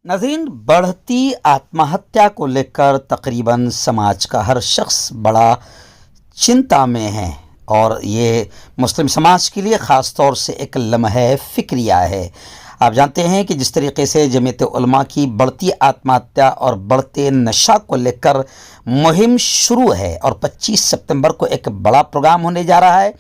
नाज़रीन, बढ़ती आत्महत्या को लेकर तकरीबन समाज का हर शख्स बड़ा चिंता में है और ये मुस्लिम समाज के लिए ख़ास तौर से एक लम्हे फ़िक्रिया है। आप जानते हैं कि जिस तरीके से जमीयत उलमा की बढ़ती आत्महत्या और बढ़ते नशा को लेकर मुहिम शुरू है और 25 सितंबर को एक बड़ा प्रोग्राम होने जा रहा है,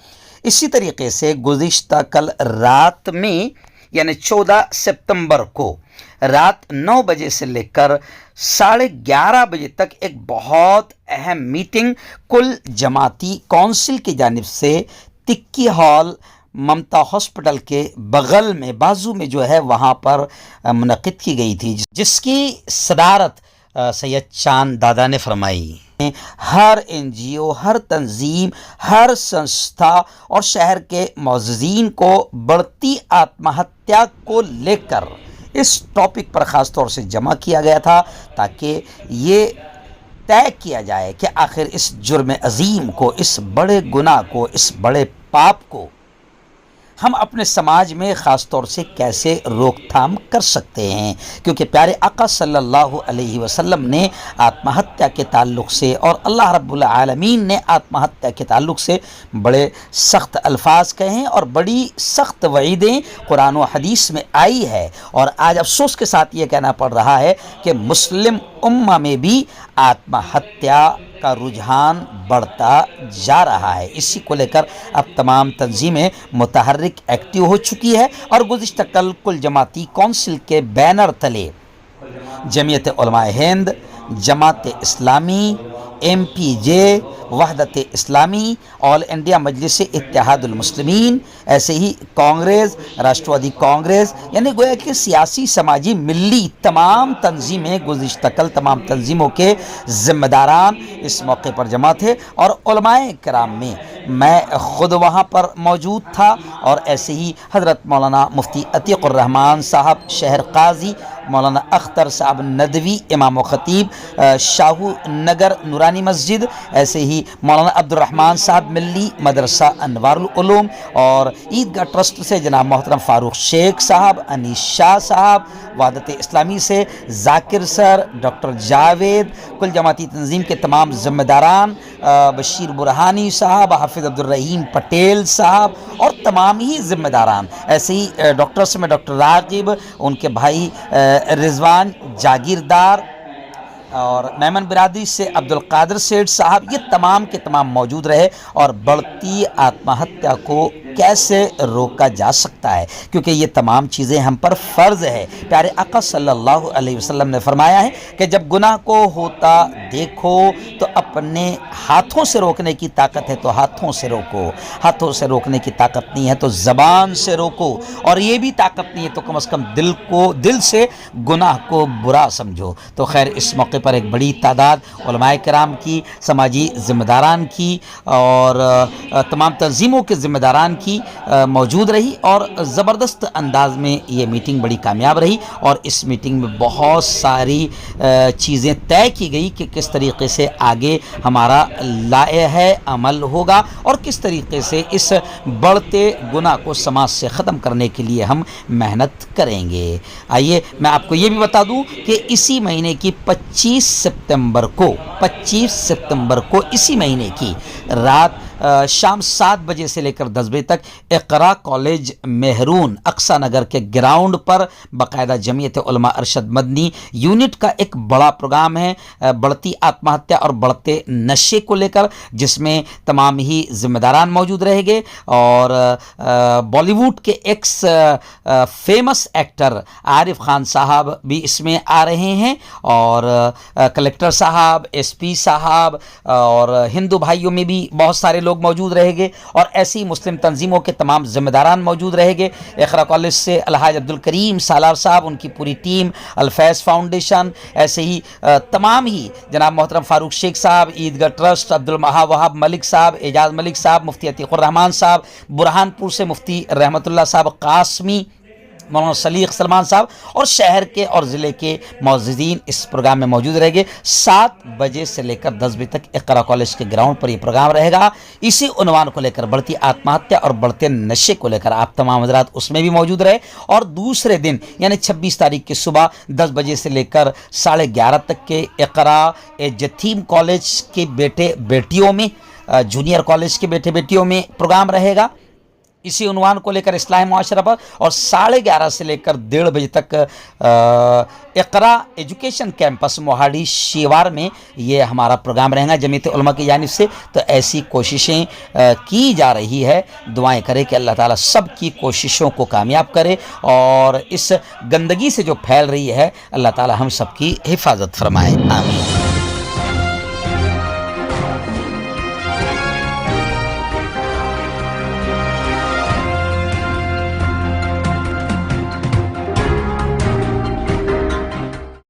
इसी तरीके से गुज़िश्ता कल रात में यानी 14 सितंबर को रात 9 बजे से लेकर 11:30 बजे तक एक बहुत अहम मीटिंग कुल जमाती कौंसिल की जानिब से तिक्की हॉल ममता हॉस्पिटल के बगल में बाजू में जो है वहाँ पर मुनक़िद की गई थी, जिसकी सदारत सैयद चांद दादा ने फरमाई। हर NGO, हर तंजीम, हर संस्था और शहर के मौज़ीन को बढ़ती आत्महत्या को लेकर इस टॉपिक पर ख़ास तौर से जमा किया गया था ताकि ये तय किया जाए कि आखिर इस जुर्म अजीम को, इस बड़े गुनाह को, इस बड़े पाप को हम अपने समाज में ख़ास तौर से कैसे रोकथाम कर सकते हैं, क्योंकि प्यारे आका सल्लल्लाहु अलैहि वसल्लम ने आत्महत्या के ताल्लुक़ से और अल्लाह रब्बुल आलमीन ने आत्महत्या के ताल्लुक़ से बड़े सख्त अल्फाज कहे हैं और बड़ी सख्त वईदें कुरान व हदीस में आई है। और आज अफसोस के साथ ये कहना पड़ रहा है कि मुस्लिम उम्मा में भी आत्महत्या का रुझान बढ़ता जा रहा है। इसी को लेकर अब तमाम तंजीमें मुतहर्रिक एक्टिव हो चुकी है और गुज़िश्ता कल कुल जमाती कौंसिल के बैनर तले जमीयत उलमाए हिंद, जमात इस्लामी, MPJ, वहदत इस्लामी, ऑल इंडिया मजलिस इत्तेहादुल मुस्लिमीन, ऐसे ही कांग्रेस, राष्ट्रवादी कांग्रेस, यानी गोया कि सियासी, समाजी, मिली तमाम तंजीमें गुज़िश्ता कल तमाम तंजीमों के ज़िम्मेदारान इस मौके पर जमा थे और उलमाए किराम में मैं ख़ुद वहाँ पर मौजूद था और ऐसे ही हज़रत मौलाना मुफ्ती अतीक़ुर रहमान साहब शहर काजी, मौलाना अख्तर साहब नदवी इमाम व ख़तीब शाहू नगर नूरानी मस्जिद, ऐसे ही मौलाना अब्दुर्रहमान साहब मिल्ली मदरसा अनवारुल उलूम और ईदगाह ट्रस्ट से जनाब मोहतरम फ़ारूक शेख साहब, अनीस शाह साहब, वहदत इस्लामी से जाकिर सर, डॉक्टर जावेद, कुल जमाती तंजीम के तमाम ज़िम्मेदारान, बशीर बुरहानी साहब, हाफिज़ अब्दुर्रहीम पटेल साहब और तमाम ही ज़िम्मेदारान, ऐसे ही डॉक्टर्स में डॉक्टर रागिब, उनके भाई रिजवान जागीरदार और मेमन बिरादरी से अब्दुल कादिर सेठ साहब, ये तमाम के तमाम मौजूद रहे और बढ़ती आत्महत्या को कैसे रोका जा सकता है, क्योंकि ये तमाम चीज़ें हम पर फ़र्ज़ है। प्यारे आका सल्लल्लाहु अलैहि वसल्लम ने फरमाया है कि जब गुनाह को होता देखो तो अपने हाथों से रोकने की ताकत है तो हाथों से रोको, हाथों से रोकने की ताकत नहीं है तो ज़बान से रोको, और ये भी ताकत नहीं है तो कम से कम दिल से गुनाह को बुरा समझो। तो खैर, इस मौके पर एक बड़ी तादाद उलमाए किराम की, समाजी ज़िम्मेदारान की और तमाम तंजीमों के ज़िम्मेदारान की मौजूद रही और ज़बरदस्त अंदाज में ये मीटिंग बड़ी कामयाब रही और इस मीटिंग में बहुत सारी चीज़ें तय की गई कि किस तरीके से आगे हमारा लाए अमल होगा और किस तरीके से इस बढ़ते गुनाह को समाज से ख़त्म करने के लिए हम मेहनत करेंगे। आइए मैं आपको ये भी बता दूं कि इसी महीने की 25 सितंबर को इसी महीने की रात शाम 7 बजे से लेकर 10 बजे तक इक़रा कॉलेज मेहरून अक्सा नगर के ग्राउंड पर बाकायदा जमीयत उलमा अरशद मदनी यूनिट का एक बड़ा प्रोग्राम है बढ़ती आत्महत्या और बढ़ते नशे को लेकर, जिसमें तमाम ही ज़िम्मेदारान मौजूद रहेंगे और बॉलीवुड के x famous actor Arif Khan साहब भी इसमें आ रहे हैं और कलेक्टर साहब, SP साहब और हिंदू भाइयों में भी बहुत सारे लोग मौजूद रहेंगे और ऐसी ही मुस्लिम तंजीमों के तमाम ज़िम्मेदारान मौजूद रहेंगे। इक़रा कॉलेज से अलहाज अब्दुल करीम सालार साहब, उनकी पूरी टीम, अल-फैज़ फाउंडेशन, ऐसे ही तमाम ही जनाब मोहतरम फ़ारूक शेख साहब, ईदगाह ट्रस्ट, अब्दुल वहाब मलिक साहब, एजाज़ मलिक साहब, मुफ्ती अतीक़ुर रहमान साहब, बुरहानपुर से मुफ्ती रहमतुल्लाह साहब कासमी, مولانا سلیق سلمان صاحب اور شہر کے اور ضلع کے معززین اس پروگرام میں موجود رہیں گے۔ 7 بجے سے لے کر 10 بجے تک اقرا کالج کے گراؤنڈ پر یہ پروگرام رہے گا۔ اسی عنوان کو لے کر بڑھتی آتم ہتیا اور بڑھتے نشے کو لے کر آپ تمام حضرات اس میں بھی موجود رہے، اور دوسرے دن یعنی 26 تاریخ کی صبح 10 بجے سے لے کر 11:30 تک کے اقرا جتھیم کالج کے بیٹے بیٹیوں میں، جونیئر کالج کے بیٹے بیٹیوں میں پروگرام رہے گا اسی عنوان کو لے کر اصلاح معاشرہ پر، اور 11:30 سے لے کر 1:30 بجے تک اقرا ایجوکیشن کیمپس موہاڑی شیوار میں یہ ہمارا پروگرام رہے گا جمعیت علماء کی جانب سے۔ تو ایسی کوششیں کی جا رہی ہے، دعائیں کریں کہ اللہ تعالیٰ سب کی کوششوں کو کامیاب کرے، اور اس گندگی سے جو پھیل رہی ہے اللہ تعالیٰ ہم سب کی حفاظت فرمائے، آمین۔